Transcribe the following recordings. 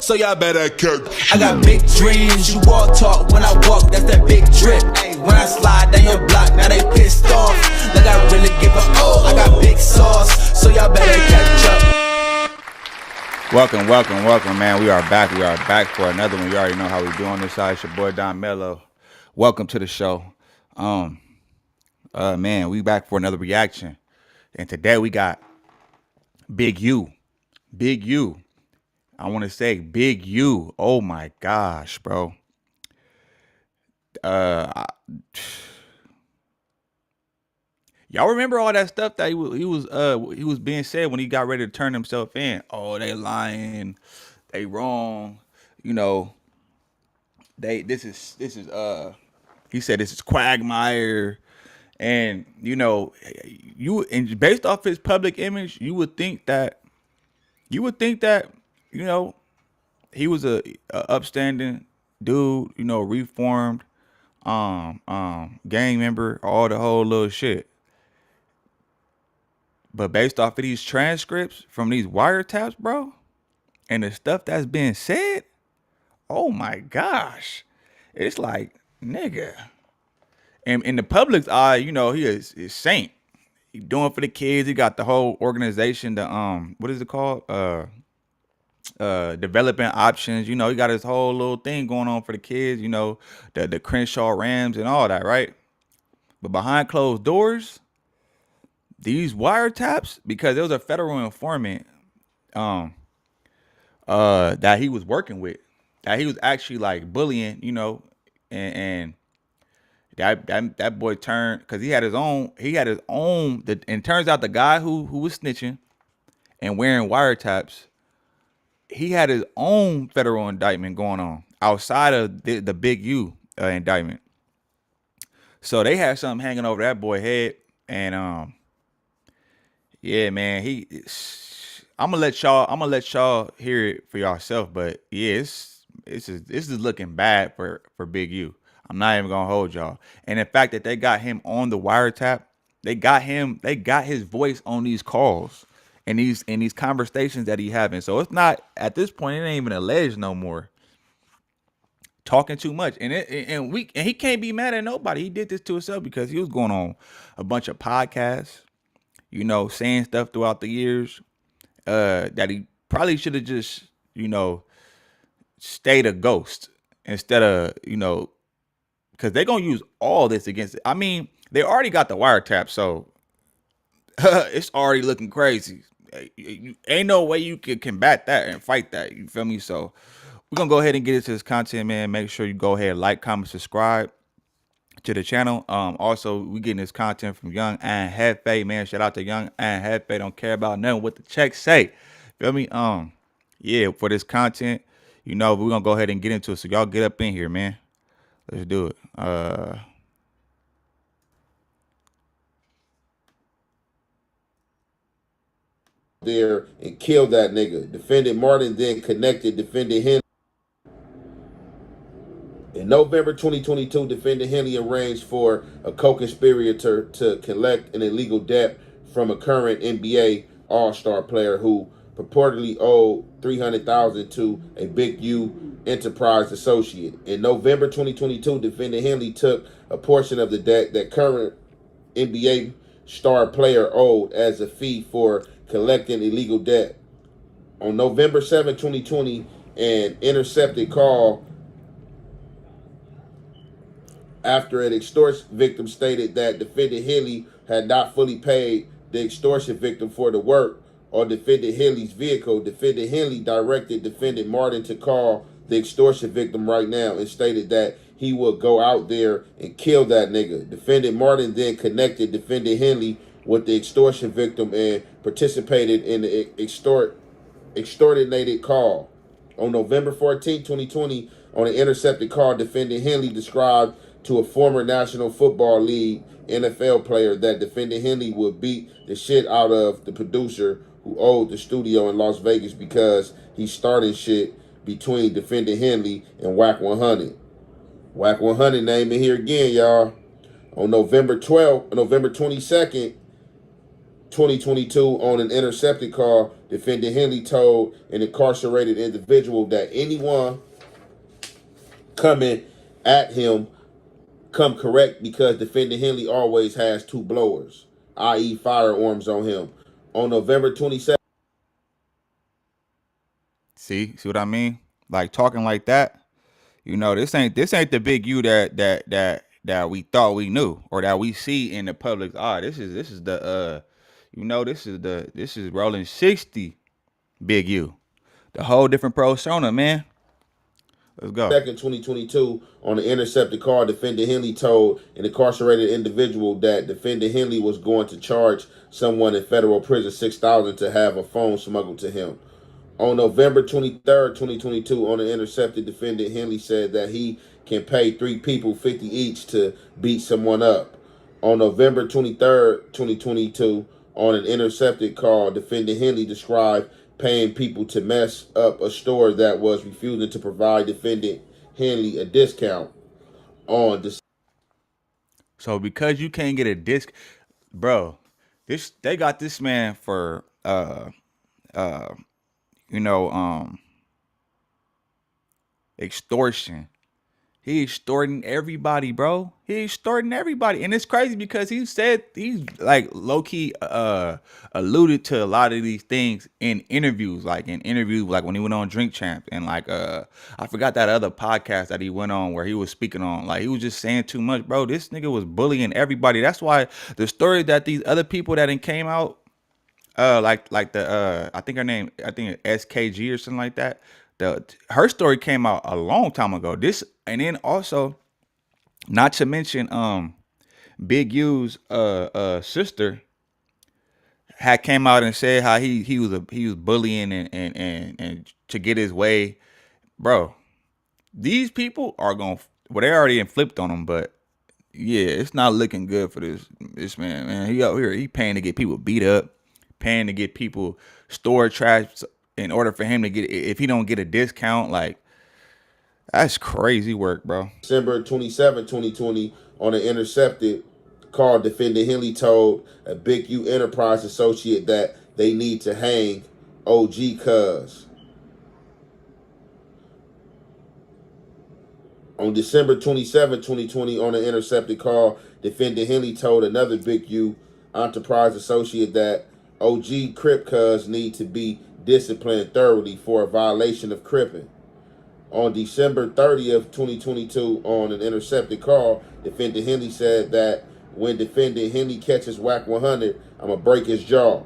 so y'all better catch. I got big dreams, you all talk when I walk, that's that big drip. When I slide down your block, now they pissed off. Like I really give a I got big sauce, so y'all better catch up. Welcome, man. We are back for another one. You already know how we do on this side. It's your boy Don Mello. Welcome to the show. Man, we back for another reaction. And today we got Big U. I want to say Big U. Oh my gosh, bro. Y'all remember all that stuff that he was being said when he got ready to turn himself in? Oh, they lying, they wrong, you know. This is he said this is quagmire, and you know, and based off his public image, you would think that you know, he was a upstanding dude, you know, reformed, gang member, all the whole little shit. But based off of these transcripts from these wiretaps, bro, and the stuff that's being said, oh my gosh, it's like, nigga. And in the public's eye, you know, he is saint. He doing for the kids. He got the whole organization, the what is it called? Developing options. You know, he got his whole little thing going on for the kids. You know, the Crenshaw Rams and all that, right? But behind closed doors, these wiretaps, because there was a federal informant that he was working with, that he was actually like bullying, you know, and that boy turned, because he had his own, and turns out the guy who was snitching and wearing wiretaps, he had his own federal indictment going on outside of the Big U indictment. So they had something hanging over that boy's head, and yeah, man, I'm gonna let y'all hear it for yourself, but yeah, this is looking bad for Big U. I'm not even gonna hold y'all. And the fact that they got him on the wiretap, they got his voice on these calls and these conversations that he having. So it's not, at this point, it ain't even alleged no more. Talking too much, and he can't be mad at nobody. He did this to himself because he was going on a bunch of podcasts, you know, saying stuff throughout the years that he probably should have just, you know, stayed a ghost instead of, you know, because they're going to use all this against it. I mean, they already got the wiretap, so it's already looking crazy. Ain't no way you can combat that and fight that. You feel me? So we're going to go ahead and get into this content, man. Make sure you go ahead, like, comment, subscribe to the channel. Also, we getting this content from Young and Hefe, man. Shout out to Young and Hefe. Don't care about nothing what the checks say. Feel me? Yeah, for this content, you know, we're gonna go ahead and get into it. So y'all get up in here, man. Let's do it. There and killed that nigga. Defendant Martin then connected defendant Henley. In November 2022, defendant Henley arranged for a co-conspirator to collect an illegal debt from a current NBA All-Star player who purportedly owed $300,000 to a Big U enterprise associate. In November 2022, defendant Henley took a portion of the debt that current NBA star player owed as a fee for collecting illegal debt. On November 7, 2020, an intercepted call after an extortion victim stated that defendant Henley had not fully paid the extortion victim for the work on defendant Henley's vehicle. Defendant Henley directed defendant Martin to call the extortion victim right now and stated that he would go out there and kill that nigga. Defendant Martin then connected defendant Henley with the extortion victim and participated in the extorted call. On November 14, 2020, on an intercepted call, defendant Henley described to a former National Football League NFL player that defendant Henley would beat the shit out of the producer who owned the studio in Las Vegas because he started shit between defendant Henley and Whack 100. Whack 100 name in here again, y'all. On November 22nd, 2022, on an intercepted call, defendant Henley told an incarcerated individual that anyone coming at him come correct because defendant Henley always has two blowers, i.e. firearms on him. On November 27th, See what I mean? Like talking like that. You know, this ain't the big you that we thought we knew or that we see in the public's eye. This is the this is rolling 60 big you. The whole different persona, man. Let's go. 2022, on the intercepted call, defendant Henley told an incarcerated individual that defendant Henley was going to charge someone in federal prison $6,000 to have a phone smuggled to him. On November 23rd, 2022, on the intercepted, defendant Henley said that he can pay 3 people 50 each to beat someone up. On November 23rd, 2022, on an intercepted call, defendant Henley described paying people to mess up a store that was refusing to provide defendant Henley a discount on the. So because you can't get a disc, bro, they got this man for you know extortion. He extorting everybody, bro. He extorting everybody. And it's crazy because he said he's like low key alluded to a lot of these things in interviews, like when he went on Drink Champ and like I forgot that other podcast that he went on where he was speaking on, like he was just saying too much, bro. This nigga was bullying everybody. That's why the story that these other people that came out like the I think her name, I think SKG or something like that. Her story came out a long time ago. This, and then also, not to mention Big U's sister had came out and said how he was bullying and to get his way. Bro, these people are going, well, they already flipped on him, but yeah, it's not looking good for this man. Man, he out here, he paying to get people beat up, paying to get people store trash in order for him to get, if he don't get a discount. Like, that's crazy work, bro. December 27, 2020, on an intercepted call, defendant Henley told a Big U Enterprise associate that they need to hang OG cuz. On December 27, 2020, on an intercepted call, defendant Henley told another Big U Enterprise associate that OG Crip cuz need to be disciplined thoroughly for a violation of cripping. On December 30th, 2022, on an intercepted call, defendant Henley said that when defendant Henley catches whack 100, I'm going to break his jaw.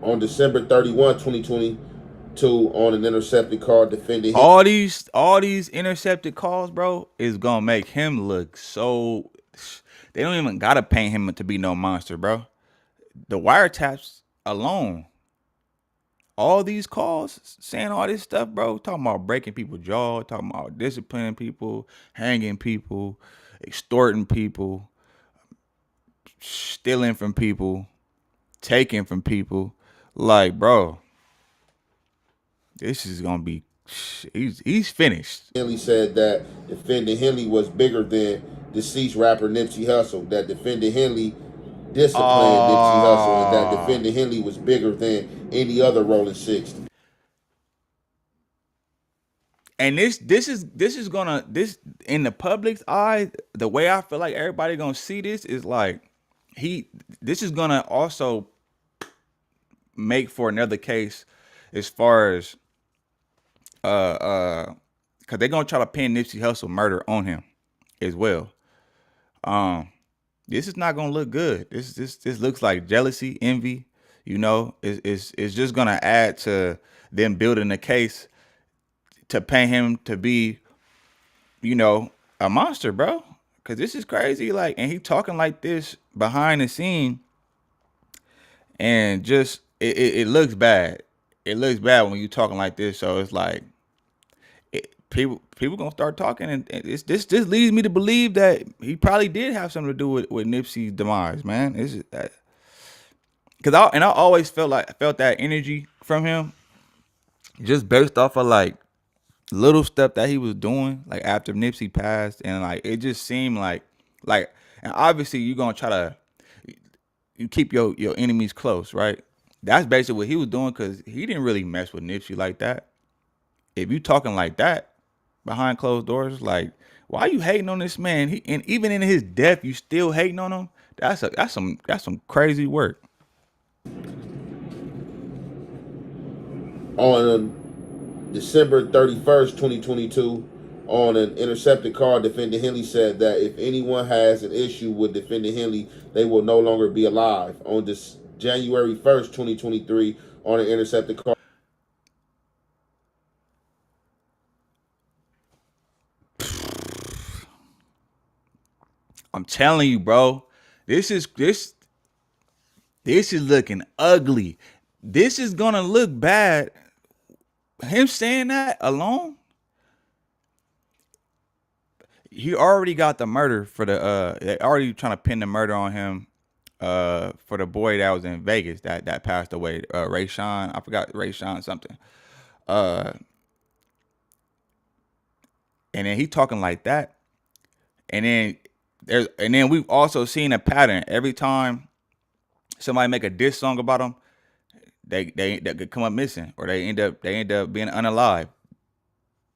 On December 31, 2022, on an intercepted call, defendant Henley. All these intercepted calls, bro, is going to make him look so, they don't even got to paint him to be no monster, bro. The wiretaps alone, all these calls saying all this stuff, bro, talking about breaking people's jaw, talking about disciplining people, hanging people, extorting people, stealing from people, taking from people. Like, bro, this is gonna be, he's finished. Henley said that defendant Henley was bigger than deceased rapper Nipsey Hussle. That defendant Henley disciplined Nipsey Hussle, and that defendant Henley was bigger than any other Rolling 60. And this is gonna, this in the public's eye, the way I feel like everybody gonna see this is like this is gonna also make for another case as far as because they're gonna try to pin Nipsey Hussle murder on him as well. This is not gonna look good. This looks like jealousy, envy. You know, it's just gonna add to them building a case to pay him to be, you know, a monster, bro. Cause this is crazy. Like, and he talking like this behind the scene, and just it looks bad. It looks bad when you talking like this. So it's like people gonna start talking, and this leads me to believe that he probably did have something to do with Nipsey's demise, man. It's because I always felt that energy from him, just based off of like little stuff that he was doing, like after Nipsey passed, and like it just seemed like, and obviously you're gonna try to, you keep your enemies close, right? That's basically what he was doing because he didn't really mess with Nipsey like that. If you talking like that behind closed doors, like why you hating on this man? And even in his death, you still hating on him. That's some crazy work. On December 31st, 2022, on an intercepted call, Defendant Henley said that if anyone has an issue with Defendant Henley, they will no longer be alive. On this January 1st, 2023, on an intercepted call, I'm telling you, bro. This is looking ugly. This is gonna look bad. Him saying that alone, he already got the murder for the they already trying to pin the murder on him for the boy that was in Vegas that passed away. Ray Sean, I forgot Ray Sean something. Uh and then he talking like that. And then we've also seen a pattern. Every time somebody make a diss song about him, they could come up missing or they end up being unalive.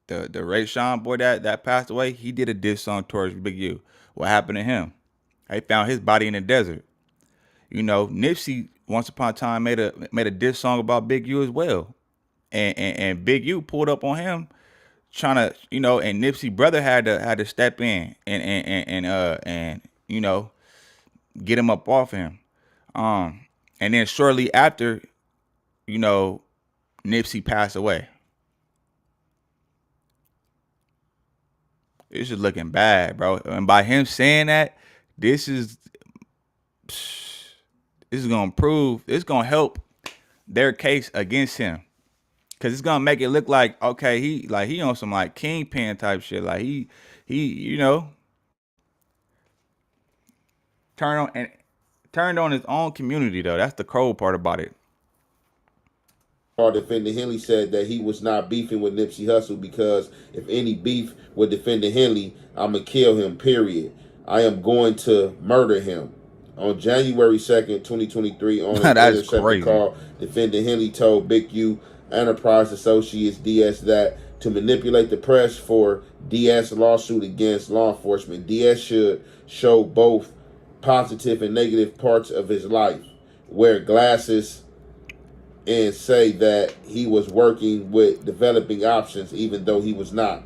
The Ray Sean boy that passed away, he did a diss song towards Big U. What happened to him? They found his body in the desert. Nipsey once upon a time made a diss song about Big U as well, and Big U pulled up on him trying to and Nipsey brother had to step in and get him up off him. And then shortly after, Nipsey passed away. This is looking bad, bro. And by him saying that, this is gonna prove, it's gonna help their case against him. Cause it's gonna make it look like, okay, he on some like kingpin type shit. Like he turned on his own community though. That's the cold part about it. Defendant Henley said that he was not beefing with Nipsey Hussle because if any beef with Defendant Henley, I'm going to kill him, period. I am going to murder him. On January 2nd, 2023, on an intercepted call, Defendant Henley told Big U Enterprise Associates DS that to manipulate the press for DS lawsuit against law enforcement, DS should show both positive and negative parts of his life. Wear glasses and say that he was working with developing options, even though he was not.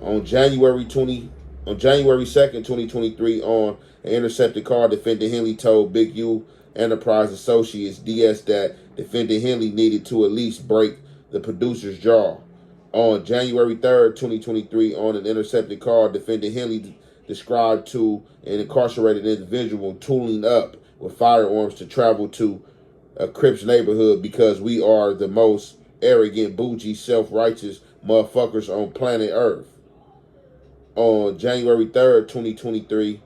On January 2nd, 2023, on an intercepted call, Defendant Henley told Big U Enterprise Associates DS that Defendant Henley needed to at least break the producer's jaw. On January 3rd, 2023, on an intercepted call, Defendant Henley described to an incarcerated individual tooling up with firearms to travel to a Crips neighborhood because we are the most arrogant, bougie, self-righteous motherfuckers on planet Earth. On January 3rd, 2023,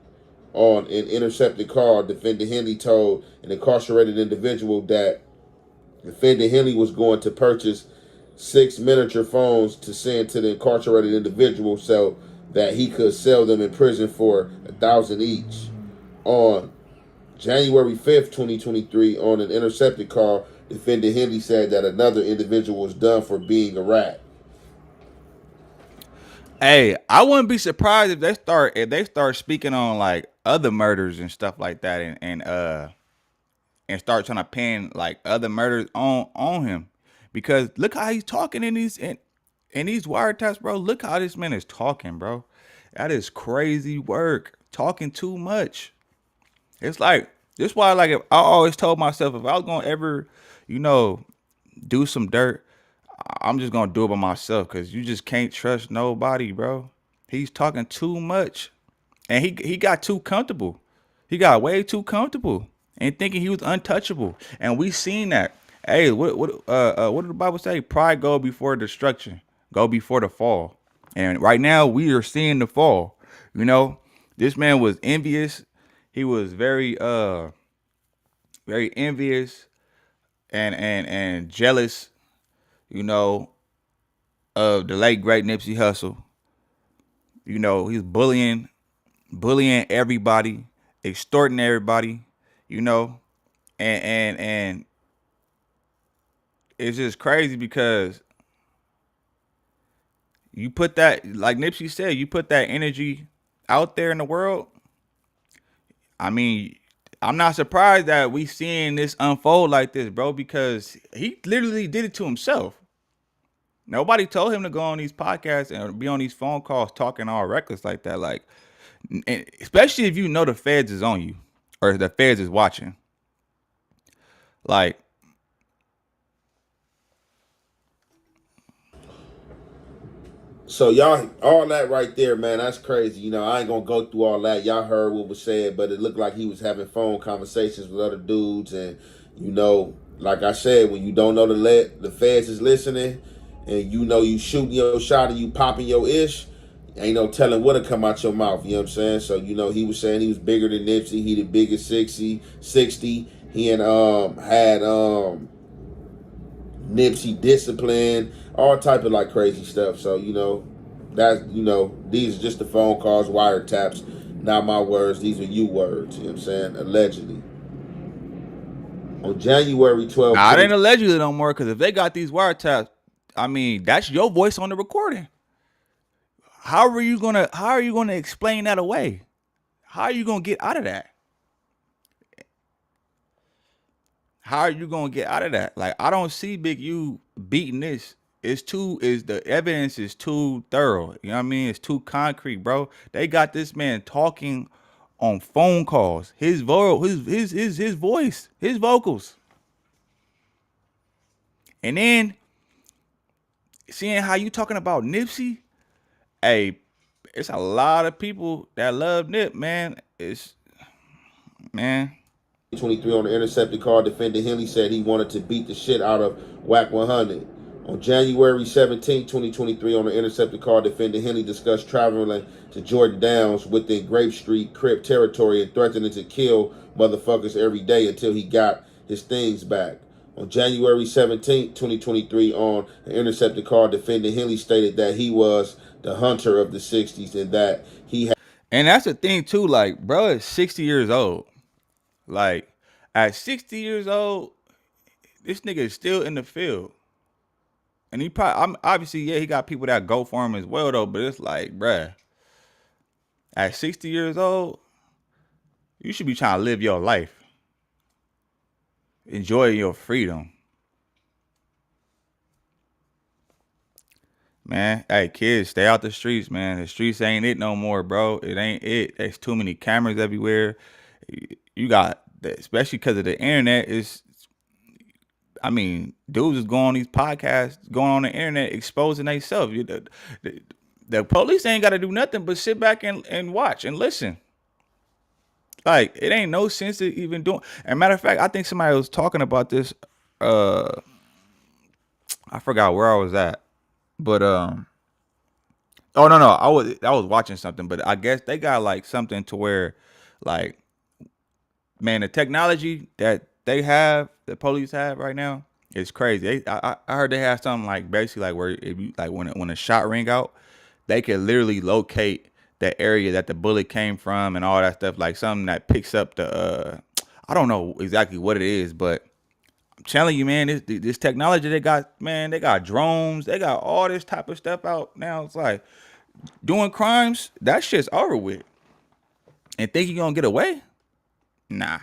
on an intercepted call, Defendant Henley told an incarcerated individual that Defendant Henley was going to purchase 6 miniature phones to send to the incarcerated individual so that he could sell them in prison for $1,000 each. On January 5th, 2023, on an intercepted call, Defendant Henley said that another individual was done for being a rat. Hey, I wouldn't be surprised if they start speaking on like other murders and stuff like that, and start trying to pin like other murders on him, because look how he's talking in these wiretaps, bro. Look how this man is talking, bro. That is crazy work. Talking too much. It's like, this why, like, if I always told myself, if I was gonna ever, do some dirt, I'm just gonna do it by myself, because you just can't trust nobody, bro. He's talking too much, and he got too comfortable. He got way too comfortable and thinking he was untouchable, and we seen that. Hey, what did the Bible say? Pride go before destruction, go before the fall, and right now we are seeing the fall. This man was envious. He was very very envious and jealous, of the late great Nipsey Hussle. He's bullying everybody, extorting everybody, and it's just crazy because you put that, like Nipsey said, you put that energy out there in the world. I mean, I'm not surprised that we seeing this unfold like this, bro, because he literally did it to himself. Nobody told him to go on these podcasts and be on these phone calls talking all reckless like that. Like, especially if you know the feds is on you or the feds is watching. Like, So y'all, all that right there, man, that's crazy. You know, I ain't gonna go through all that. Y'all heard what was said, but it looked like he was having phone conversations with other dudes, and you know, like I said, when you don't know the feds is listening, and you know you shooting your shot and you popping your ish, ain't no telling what'll come out your mouth. You know what I'm saying? So you know, he was saying he was bigger than Nipsey. He the biggest 60. He and had Nipsey discipline, all type of like crazy stuff. So you know, these are just the phone calls, wiretaps, not my words. These are you words. You know what I'm saying? Allegedly. On January 12th, nah, it ain't allegedly no more, because if they got these wiretaps, I mean, that's your voice on the recording. How are you gonna explain that away? How are you gonna get out of that? How are you gonna get out of that? Like, I don't see Big U beating this. The evidence is too thorough. You know what I mean? It's too concrete, bro. They got this man talking on phone calls. His voice, his vocals. And then seeing how you talking about Nipsey, hey, it's a lot of people that love Nip, man. It's, man. 23 on the intercepted call, defender Henley said he wanted to beat the shit out of Whack 100. On January 17, 2023, on the intercepted call, defender Henley discussed traveling to Jordan Downs within Grape Street, Crip territory, and threatening to kill motherfuckers every day until he got his things back. On January 17, 2023, on an intercepted call, defender Henley stated that he was the hunter of the 60s and that he had. And that's the thing, too. Like, bro is 60 years old. Like, at 60 years old, this nigga is still in the field. And he probably, obviously, yeah, he got people that go for him as well, though. But it's like, bruh, at 60 years old, you should be trying to live your life. Enjoy your freedom. Man, hey, kids, stay out the streets, man. The streets ain't it no more, bro. It ain't it. There's too many cameras everywhere. You got, especially because of the internet, I mean, dudes is going on these podcasts, going on the internet, exposing themselves. The police ain't got to do nothing but sit back and watch and listen. Like, it ain't no sense to even doing. And matter of fact, I think somebody was talking about this. I forgot where I was at, but oh no, I was watching something, but I guess they got like something to where, like, man, the technology that they have, the police have right now, is crazy. I heard they have something like basically like where if you like when a shot ring out, they can literally locate the area that the bullet came from and all that stuff. Like something that picks up the I don't know exactly what it is, but I'm telling you, man, this technology they got, man, they got drones, they got all this type of stuff out now. It's like doing crimes, that shit's over with. And think you gonna get away? Nah.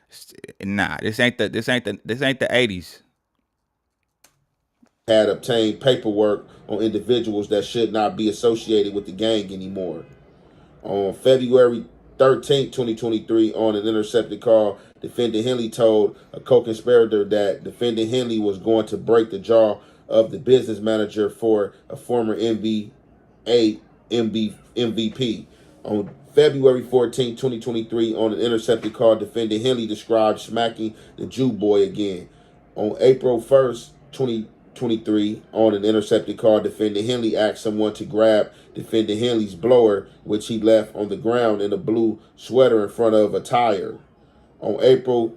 This ain't the 80s. Had obtained paperwork on individuals that should not be associated with the gang anymore. On February 13th, 2023, on an intercepted call, defendant Henley told a co-conspirator that defendant Henley was going to break the jaw of the business manager for a former MVP. On February 14, 2023, on an intercepted call, defendant Henley described smacking the Jew boy again. On April 1st, 2023, on an intercepted call, defendant Henley asked someone to grab defendant Henley's blower, which he left on the ground in a blue sweater in front of a tire. On April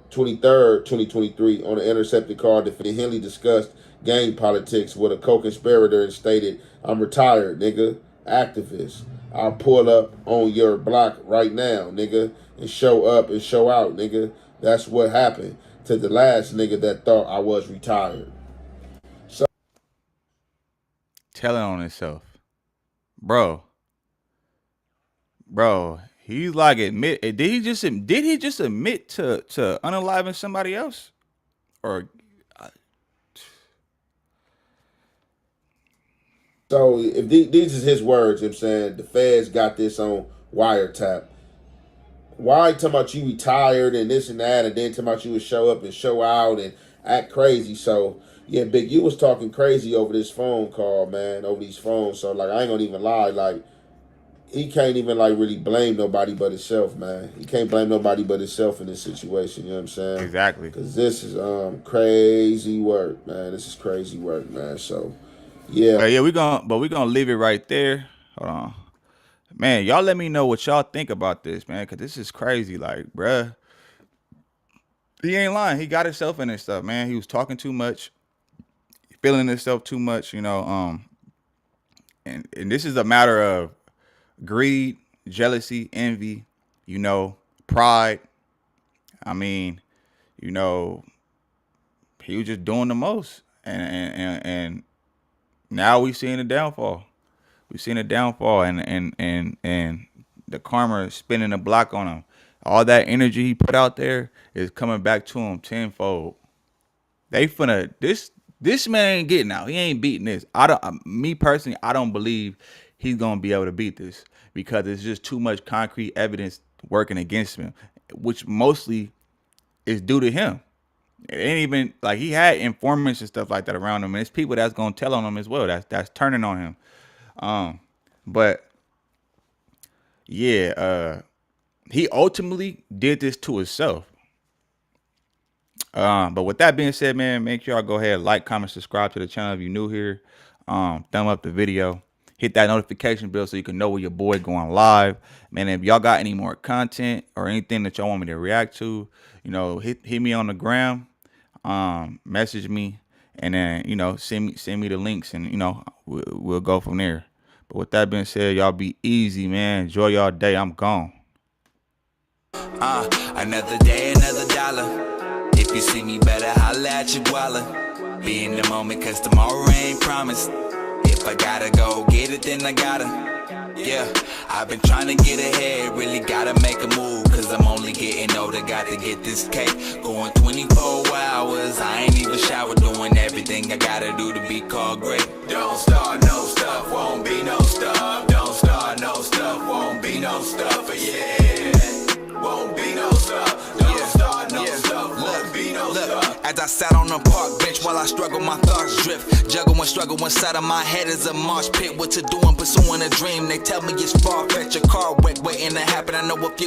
23rd, 2023, on an intercepted call, defendant Henley discussed gang politics with a co-conspirator and stated, "I'm retired, nigga, activist. I'll pull up on your block right now, nigga, and show up and show out, nigga. That's what happened to the last nigga that thought I was retired. Telling on himself, bro. He's like admit. Did he just admit to unaliving somebody else, or? So if these is his words, you know what I'm saying, the feds got this on wiretap. Why talking about you retired and this and that, and then talking about you would show up and show out and act crazy? So yeah, Big, you was talking crazy over this phone call, man, over these phones. So like, I ain't gonna even lie, like, he can't even like really blame nobody but himself, man. He can't blame nobody but himself in this situation. You know what I'm saying? Exactly. Because this is crazy work, man. This is crazy work, man. So yeah, Yeah, we gonna leave it right there. Hold on, man. Y'all let me know what y'all think about this, man, because this is crazy. Like, bruh, he ain't lying. He got himself in this stuff, man. He was talking too much, feeling himself too much, you know. And this is a matter of greed, jealousy, envy, you know, pride. I mean, you know, he was just doing the most, and now we seeing the downfall. We seen a downfall, and the karma is spinning the block on him. All that energy he put out there is coming back to him tenfold. They finna this man ain't getting out. He ain't beating this. Me personally, I don't believe he's gonna be able to beat this because it's just too much concrete evidence working against him, which mostly is due to him. It ain't even like he had informants and stuff like that around him, and it's people that's gonna tell on him as well. That's turning on him. But yeah, he ultimately did this to himself. But with that being said, man, make sure y'all go ahead, like, comment, subscribe to the channel if you're new here. Thumb up the video. Hit that notification bell so you can know when your boy going live. Man, if y'all got any more content or anything that y'all want me to react to, you know, hit me on the gram, message me, and then, you know, send me the links, and, you know, we'll go from there. But with that being said, y'all be easy, man. Enjoy y'all day. I'm gone. Another day, another dollar. If you see me, better holla at your guala. Be in the moment, cause tomorrow ain't promised. If I gotta go get it, then I gotta. Yeah, I've been trying to get ahead, really gotta make a move, cause I'm only getting older, got to get this cake. Going 24 hours, I ain't even showered, doing everything I gotta do to be called great. Don't start no stuff, won't be no stuff. Don't start no stuff, won't be no stuff, yeah. Won't be no stuff, don't start no stuff, won't be no stuff. As I sat on the park bench while I struggle, my thoughts drift. Juggle and struggle inside of my head is a marsh pit. What to do, I'm pursuing a dream. They tell me it's far-fetched, a car wreck waiting to happen. I know a few